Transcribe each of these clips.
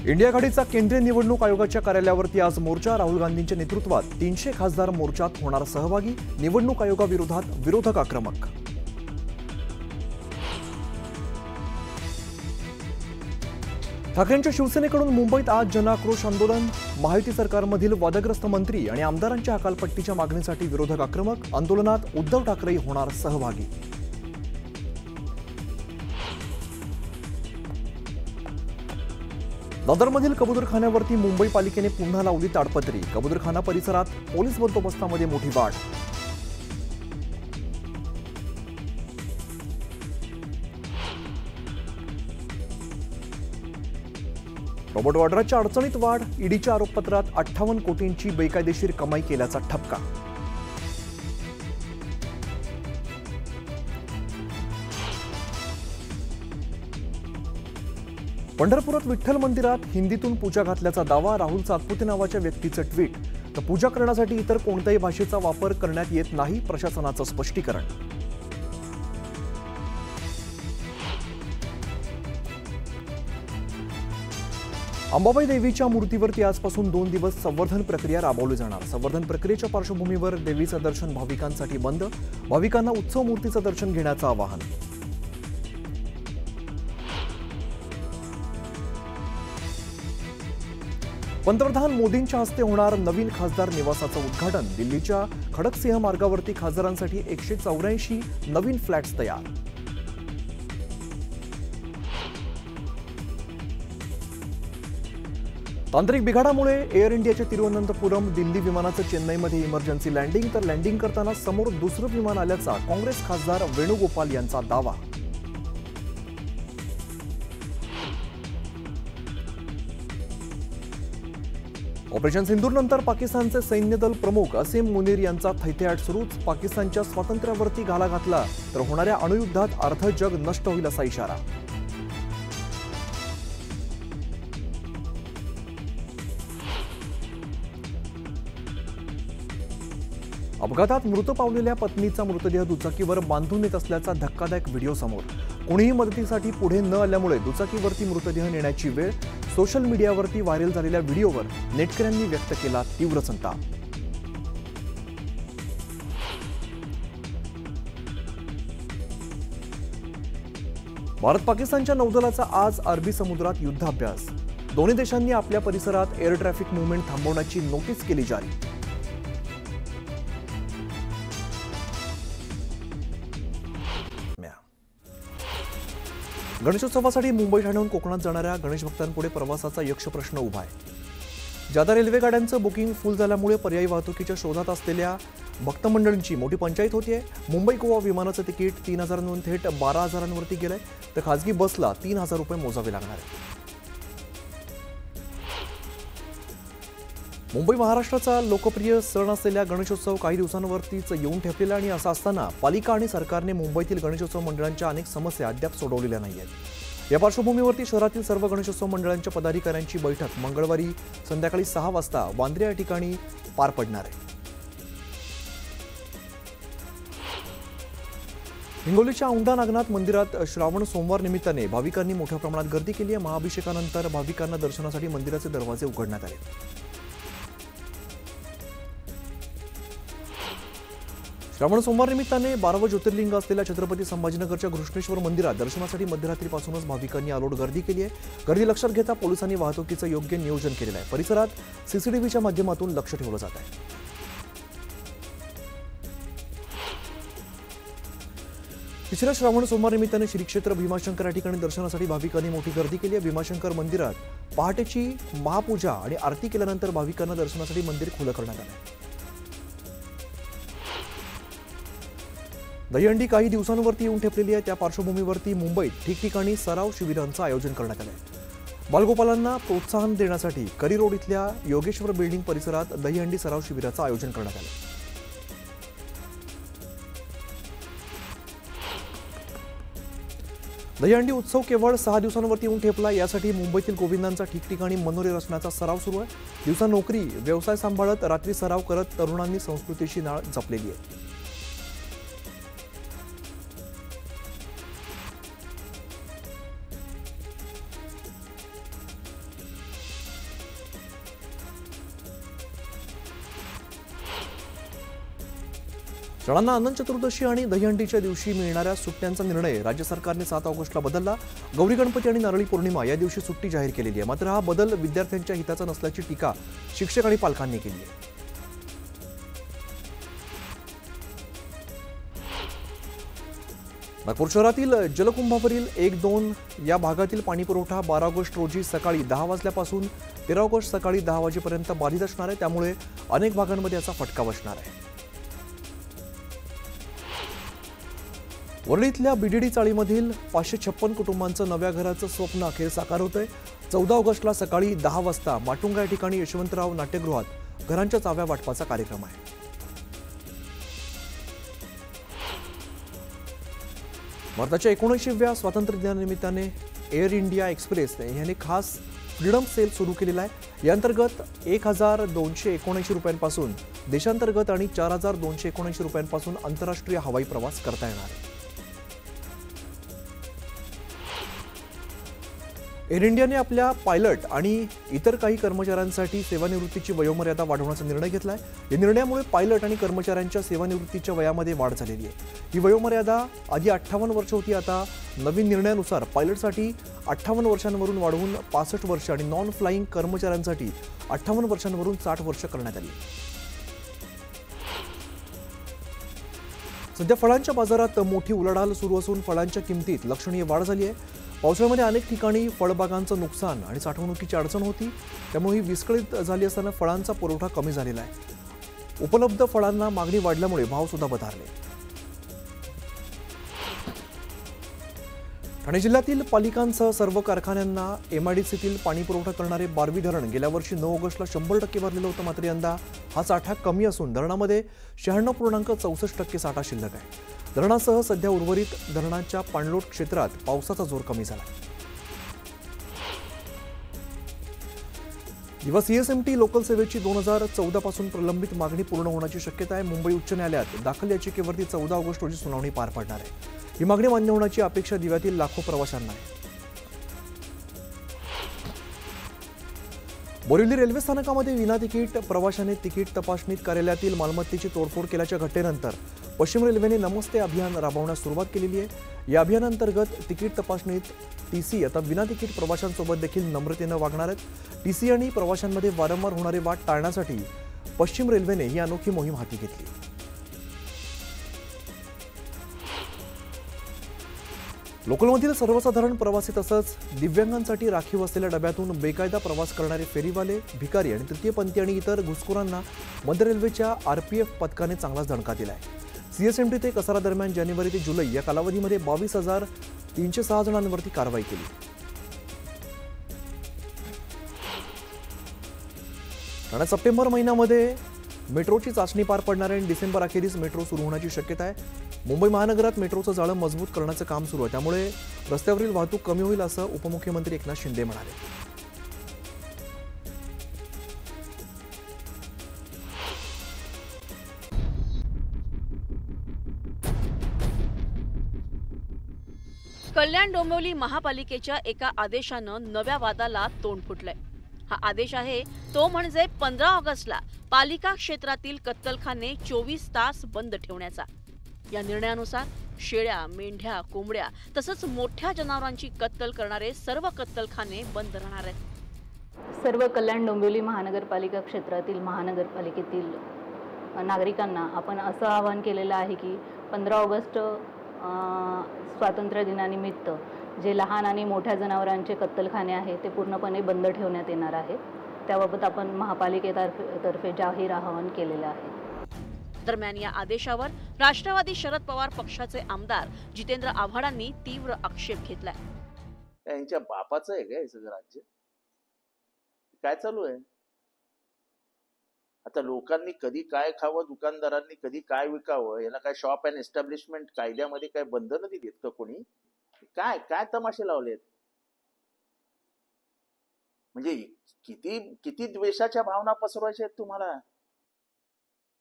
India आघाडीचा केंद्रीय निवडणूक आयोगाच्या कार्यालयावरती आज मोर्चा। राहुल गांधींच्या नेतृत्वात 300 खासदार मोर्चात होणार सहभागी। निवडणूक आयोगाविरोधात विरोधक आक्रमक। ठाकरेंच्या शिवसेनेकडून मुंबईत आज जनाक्रोश आंदोलन। महायुती सरकारमधील वादग्रस्त मंत्री आणि आमदारांच्या हकालपट्टीच्या मागणीसाठी विरोधक आक्रमक। आंदोलनात उद्धव ठाकरे होणार सहभागी। दादरमधील कबूतरखान्यावरती मुंबई पालिकेने पुन्हा लावली ताडपत्री। कबूतरखाना परिसरात पोलीस बंदोबस्तामध्ये मोठी वाढ। रॉबर्ट वाड्राच्या अडचणीत वाढ। ईडीच्या आरोपपत्रात 58 कोटींची बेकायदेशीर कमाई केल्याचा ठपका। पंढरपुरात विठ्ठल मंदिरात हिंदीतून पूजा घातल्याचा दावा। राहुल सातपुते नावाच्या व्यक्तीचं ट्विट। तर पूजा करण्यासाठी इतर कोणत्याही भाषेचा वापर करण्यात येत नाही, प्रशासनाचं स्पष्टीकरण। अंबाबाई देवीच्या मूर्तीवरती आजपासून 2 दिवस संवर्धन प्रक्रिया राबवली जाणार। संवर्धन प्रक्रियेच्या पार्श्वभूमीवर देवीचं दर्शन भाविकांसाठी बंद। भाविकांना उत्सव मूर्तीचं दर्शन घेण्याचं आवाहन। पंतप्रधान मोदींच्या हस्ते होणार नवीन खासदार निवासाचं उद्घाटन। दिल्लीच्या खडकसिंह मार्गावरती खासदारांसाठी 184 नवीन फ्लॅट्स तयार। तांत्रिक बिघाडामुळे एअर इंडियाच्या तिरुवनंतपुरम दिल्ली विमानाचं चेन्नईमध्ये इमर्जन्सी लँडिंग। तर लँडिंग करताना समोर दुसरं विमान आल्याचा काँग्रेस खासदार वेणुगोपाल यांचा दावा। ऑपरेशन सिंदूरनंतर पाकिस्तानचे सैन्य दल प्रमुख असीम मुनीर यांचा थैथयाट सुरूच। पाकिस्तानच्या स्वातंत्र्यावरती घाला घातला तर होणाऱ्या अणुयुद्धात अर्ध जग नष्ट होईल असा इशारा। अपघातात मृत पावलेल्या पत्नीचा मृतदेह दुचाकीवर बांधून येत असल्याचा धक्कादायक व्हिडिओ समोर। कोणीही मदतीसाठी पुढे न आल्यामुळे दुचाकीवरती मृतदेह नेण्याची वेळ। सोशल मीडियावरती व्हायरल झालेल्या व्हिडिओवर नेटकऱ्यांनी व्यक्त केला तीव्र संताप। भारत पाकिस्तानच्या नौदलाचा आज अरबी समुद्रात युद्धाभ्यास। दोन्ही देशांनी आपल्या परिसरात एअर ट्रॅफिक मूव्हमेंट थांबवण्याची नोटीस केली जारी। गणेशोत्सवासाठी मुंबई ठाण्याहून कोकणात जाणाऱ्या गणेश भक्तांपुढे प्रवासाचा यक्ष प्रश्न उभा आहे। ज्यादा रेल्वे गाड्यांचं बुकिंग फुल झाल्यामुळे पर्यायी वाहतुकीच्या शोधात असलेल्या भक्तमंडळींची मोठी पंचायत होतीये। मुंबई गोवा विमानाचं तिकीट 3,000वरून थेट 12,000वरती गेलंय, तर खासगी बसला 3,000 रुपये मोजावे लागणार आहे। मुंबई महाराष्ट्राचा लोकप्रिय सण असलेल्या गणेशोत्सव काही दिवसांवरतीच येऊन ठेपलेला आणि असं असताना पालिका आणि सरकारने मुंबईतील गणेशोत्सव मंडळांच्या अनेक समस्या अद्याप सोडवलेल्या नाहीयेत। या पार्श्वभूमीवरती शहरातील सर्व गणेशोत्सव मंडळांच्या पदाधिकाऱ्यांची बैठक मंगळवारी संध्याकाळी 6 वाजता वांद्रे या ठिकाणी पार पडणार आहे। हिंगोलीच्या औंढा नागनाथ मंदिरात श्रावण सोमवार निमित्ताने भाविकांनी मोठ्या प्रमाणात गर्दी केली आहे। महाअभिषेकानंतर भाविकांना दर्शनासाठी मंदिराचे दरवाजे उघडण्यात आले। श्रावण सोमवार निमित्ताने 12वं ज्योतिर्लिंग असलेल्या छत्रपती संभाजीनगरच्या घृष्णेश्वर मंदिरात दर्शनासाठी मध्यरात्रीपासूनच भाविकांनी अलोट गर्दी केली आहे। गर्दी लक्षात घेता पोलिसांनी वाहतुकीचं योग्य नियोजन केलेलं आहे। परिसरात सीसीटीव्हीच्या माध्यमातून लक्ष ठेवलं जात आहे। तिसऱ्या श्रावण सोमवार निमित्ताने श्री क्षेत्र भीमाशंकर या ठिकाणी दर्शनासाठी भाविकांनी मोठी गर्दी केली आहे। भीमाशंकर मंदिरात पहाटेची महापूजा आणि आरती केल्यानंतर भाविकांना दर्शनासाठी मंदिर खुलं करण्यात आलं आहे। दहीहंडी काही दिवसांवरती येऊन ठेपलेली आहे, त्या पार्श्वभूमीवरती मुंबईत ठिकठिकाणी सराव शिबिरांचं आयोजन करण्यात आलं आहे। बालगोपालांना प्रोत्साहन देण्यासाठी करी रोड इथल्या योगेश्वर बिल्डिंग परिसरात दहीहंडी सराव शिबिराचं आयोजन करण्यात आलं। दहीहंडी उत्सव केवळ 6 दिवसांवरती येऊन ठेपला, यासाठी मुंबईतील गोविंदांचा ठिकठिकाणी मनोरे रचण्याचा सराव सुरू आहे। दिवसा नोकरी व्यवसाय सांभाळत रात्री सराव करत तरुणांनी संस्कृतीची नाळ जपलेली आहे। शाळांना अनंत चतुर्दशी आणि दहीहंडीच्या दिवशी मिळणाऱ्या सुट्ट्यांचा निर्णय राज्य सरकारने 7 ऑगस्टला बदलला. गौरी गणपती आणि नारळी पौर्णिमा या दिवशी सुट्टी जाहीर केलेली आहे. मात्र हा बदल विद्यार्थ्यांच्या हिताचा नसल्याची टीका शिक्षक आणि पालकांनी केली आहे. नागपूर शहरातील जलकुंभावरील 1-2 या भागातील पाणीपुरवठा 12 ऑगस्ट रोजी सकाळी 10 वाजल्यापासून 13 ऑगस्ट सकाळी 10 वाजेपर्यंत बाधित असणार आहे. त्यामुळे अनेक भागांमध्ये याचा फटका बसणार आहे. वरळीतल्या बीडीडी चाळीमधील 556 कुटुंबांचं नव्या घराचं स्वप्न अखेर साकार होतंय. 14 ऑगस्टला सकाळी 10 वाजता माटुंगा या ठिकाणी यशवंतराव नाट्यगृहात घरांच्या चाव्या वाटपाचा कार्यक्रम आहे. भारताच्या 79व्या स्वातंत्र्य दिनानिमित्ताने एअर इंडिया एक्सप्रेस यांनी खास फ्रीडम सेल सुरू केलेला आहे. या अंतर्गत 1279 रुपयांपासून देशांतर्गत आणि 4279 रुपयांपासून आंतरराष्ट्रीय हवाई प्रवास करता येणार आहे. एअर इंडियाने आपल्या पायलट आणि इतर काही कर्मचाऱ्यांसाठी सेवानिवृत्तीची वयोमर्यादा वाढवण्याचा निर्णय घेतलाय. या निर्णयामुळे पायलट आणि कर्मचाऱ्यांच्या सेवानिवृत्तीच्या वयामध्ये वाढ झालेली आहे. ही वयोमर्यादा आधी 58 वर्ष होती. आता नवीन निर्णयानुसार पायलटसाठी 58 वर्षांवरून वाढवून 65 वर्ष आणि नॉन फ्लाईंग कर्मचाऱ्यांसाठी 58 वर्षांवरून 60 वर्ष करण्यात आली. सध्या फळांच्या बाजारात मोठी उलाढाल सुरू असून फळांच्या किमतीत लक्षणीय वाढ झाली आहे. पावसाळ्यामध्ये अनेक ठिकाणी फळबागांचं नुकसान आणि साठवणुकीची अडचण होती. त्यामुळे ही विस्कळीत झाली असताना फळांचा पुरवठा कमी झालेला आहे. उपलब्ध फळांना मागणी वाढल्यामुळे भाव सुद्धा वधारले. ठाणे जिल्ह्यातील पालिकांसह सर्व कारखान्यांना एमआयडीसीतील पाणी पुरवठा करणारे बारवी धरण गेल्या वर्षी 9 ऑगस्टला 100% भरलेलं होतं. मात्र यंदा हा साठा कमी असून धरणामध्ये 96.64% साठा शिल्लक आहे. धरणासह सध्या उर्वरित धरणाच्या पाणलोट क्षेत्रात पावसाचा जोर कमी झाला. दिवा सीएसएमटी लोकल सेवेची 2014 पासून प्रलंबित मागणी पूर्ण होण्याची शक्यता आहे. मुंबई उच्च न्यायालयात दाखल याचिकेवरती 14 ऑगस्ट रोजी सुनावणी पार पडणार आहे. ही मागणी मान्य होण्याची अपेक्षा दिव्यातील लाखो प्रवाशांना आहे. बोरिवली रेल्वे स्थानकामध्ये विना तिकीट प्रवाशाने तिकीट तपासणी कार्यालयातील मालमत्तेची तोडफोड केल्याच्या घटनेनंतर पश्चिम रेल्वेने नमस्ते अभियान राबवण्यास सुरुवात केलेली आहे. या अभियानांतर्गत तिकीट तपासणीत टीसी आता विना तिकीट प्रवाशांसोबत देखील नम्रतेनं वागणार आहेत. टीसी आणि प्रवाशांमध्ये वारंवार होणारे वाद टाळण्यासाठी पश्चिम रेल्वेने ही अनोखी मोहीम हाती घेतली. लोकलमधील सर्वसाधारण प्रवासी तसंच दिव्यांगांसाठी राखीव असलेल्या डब्यातून बेकायदा प्रवास करणारे फेरीवाले, भिकारी आणि तृतीयपंथी आणि इतर घुसखोरांना मध्य रेल्वेच्या आरपीएफ पथकाने चांगलाच दणका दिलाय. सीएसएमटी ते कसारा दरम्यान जानेवारी ते जुलै या कालावधीमध्ये 22,306 जणांवरती कारवाई केली. ठाण्यात सप्टेंबर महिन्यामध्ये मेट्रोची चाचणी पार पडणार आहे आणि डिसेंबर अखेरीस मेट्रो सुरू होण्याची शक्यता आहे. मुंबई महानगरात मेट्रोचं जाळं मजबूत करण्याचं काम सुरू आहे. त्यामुळे रस्त्यावरील वाहतूक कमी होईल असं उपमुख्यमंत्री एकनाथ शिंदे म्हणाले. कल्याण डोंबिवली महापालिकेच्या एका आदेशानं नव्या वादाला तोंड फुटलंय. हा आदेश आहे तो म्हणजे 15 ऑगस्टला पालिका क्षेत्रातील कत्तलखाने 24 तास बंद ठेवण्याचा. या निर्णयानुसार शेळ्या, मेंढ्या, कोंबड्या तसंच मोठ्या जनावरांची कत्तल करणारे सर्व कत्तलखाने बंद राहणार आहेत. सर्व कल्याण डोंबिवली महानगरपालिका क्षेत्रातील महानगरपालिकेतील नागरिकांना आपण असं आवाहन केलेलं आहे की 15 ऑगस्ट स्वातंत्र्य दिनानिमित्त जे लहान आणि मोठ्या जनावरांचे कत्तलखाने आहेत ते पूर्णपणे बंद ठेवण्यात येणार आहे. त्याबाबत आपण महापालिकेतर्फे जाहीर आवाहन केलेलं आहे. दरम्यान या आदेशावर राष्ट्रवादी शरद पवार पक्षाचे आमदार जितेंद्र आव्हाडांनी तीव्र आक्षेप घेतलाय. यांच्या बापाचं आहे का हे सगळं राज्य? काय चालू आहे आता? लोकांनी कधी काय खावं, दुकानदारांनी कधी काय विकावं, याला काय शॉप अँड एस्टॅब्लिशमेंट कायद्यामध्ये काय बंधनं दिलीत का कोणी? काय काय तमाशे लावलेत? म्हणजे किती किती द्वेषाच्या भावना पसरवायच्या आहेत तुम्हाला?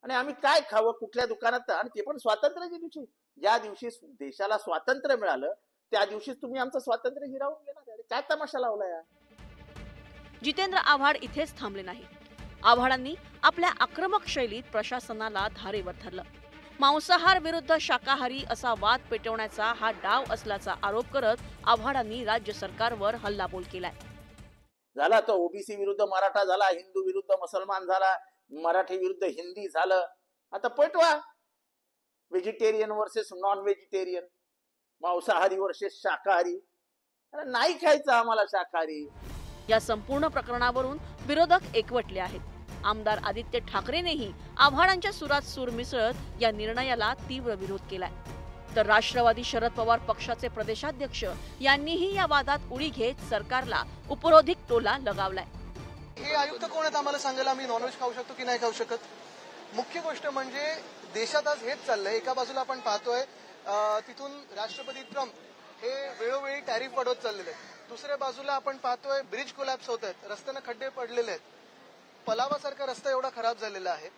आणि आम्ही काय खावं कुठल्या दुकानात? आणि ते पण स्वातंत्र्याच्या दिवशी, ज्या दिवशी देशाला स्वातंत्र्य मिळालं त्या दिवशीच तुम्ही आमचं स्वातंत्र्य हिरावून घेणार? काय तमाशा लावलाय? जितेंद्र आव्हाड इथेच थांबले नाही. आव्हाडांनी आपल्या आक्रमक शैलीत प्रशासनाला धारेवर धरलं. मांसाहार विरुद्ध शाकाहारी असा वाद पेटवण्याचा हा डाव असल्याचा आरोप करत आव्हाडांनी राज्य सरकारवर हल्लाबोल केलाय. झाला तो ओबीसी विरुद्ध मराठा झाला, हिंदू विरुद्ध मुसलमान झाला, मराठी विरुद्ध हिंदी झालं. आता पेटवा व्हेजिटेरियन वर्सेस नॉन व्हेजिटेरियन, मांसाहारी वर्सेस शाकाहारी. अरे नाही खायचं आम्हाला शाकाहारी. या संपूर्ण प्रकरणावरून विरोधक एकवटले आहेत. आमदार आदित्य ठाकरेनेही आव्हाडांच्या सुरात सूर मिसळत या निर्णयाला तीव्र विरोध केलाय. तर राष्ट्रवादी शरद पवार पक्षाचे प्रदेशाध्यक्ष यांनीही या वादात उडी घेत सरकारला उपरोधिक टोला लगावलाय. हे आयुक्त कोण आहेत आम्हाला सांगायला आम्ही नॉनव्हेज खाऊ शकतो की नाही खाऊ शकत. मुख्य गोष्ट म्हणजे देशात आज हेच चाललंय. एका बाजूला आपण पाहतोय तिथून राष्ट्रपती ट्रम्प हे वेळोवेळी टॅरिफ वाढवत चाललेले आहेत. दुसऱ्या बाजूला आपण पाहतोय ब्रिज कोलॅप्स होत आहेत, रस्त्यांना खड्डे पडलेले आहेत. पलावासारखा रस्ता एवढा खराब झालेला आहे.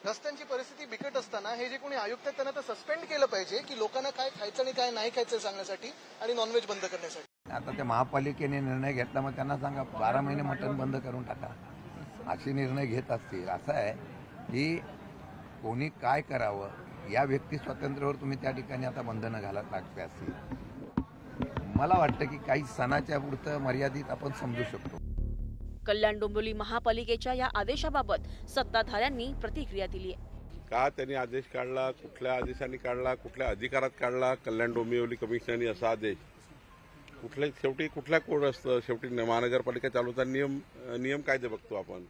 रस्त्यांची परिस्थिती बिकट असताना हे जे कोणी आयुक्त आहेत त्यांना तर सस्पेंड केलं पाहिजे की लोकांना काय खायचं आणि काय नाही खायचं सांगण्यासाठी आणि नॉनव्हेज बंद करण्यासाठी. आता त्या महापालिकेने निर्णय घेतला, मग त्यांना सांगा 12 महिने मटण बंद करून टाका, असे निर्णय घेत असतील. असं आहे की कोणी काय करावं या व्यक्ती स्वातंत्र्यावर तुम्ही त्या ठिकाणी आता बंधनं घालत लागते असतील. मला वाटतं की काही सणाच्या पुरतं मर्यादित आपण समजू शकतो. कल्याण डोंबिवली महापालिकेच्या या आदेशाबाबत सत्ताधाऱ्यांनी प्रतिक्रिया दिली आहे. का त्यांनी आदेश काढला, कुठल्या आदेशाने काढला, कुठल्या अधिकारात काढला, कल्याण डोंबिवली कमिशनरने असा आदेश शेवटी कुठल्या कोड असतं, शेवटी महानगरपालिका चालवता नियम कायदे बघतो आपण.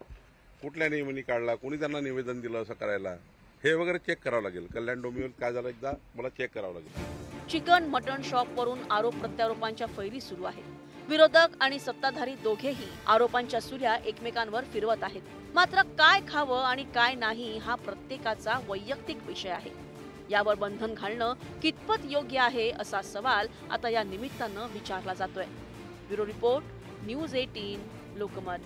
कुठल्या नियमाने काढला, कोणी त्यांना निवेदन दिलं असं करायला, हे वगैरे चेक करावं लागेल. कल्याण डोंबिवलीत काय झालं एकदा मला चेक करावं लागेल. चिकन मटण शॉपवरून आरोप प्रत्यारोपांच्या फैरी सुरू आहेत. विरोधक आणि सत्ताधारी दोघेही आरोपांच्या सुऱ्या एकमेकांवर फिरवत आहेत. मात्र काय खावं आणि काय नाही हा प्रत्येकाचा वैयक्तिक विषय आहे. यावर बंधन घालणं कितपत योग्य आहे असा सवाल आता या निमित्तानं विचारला जातोय. Bureau report, news 18, Lokmat.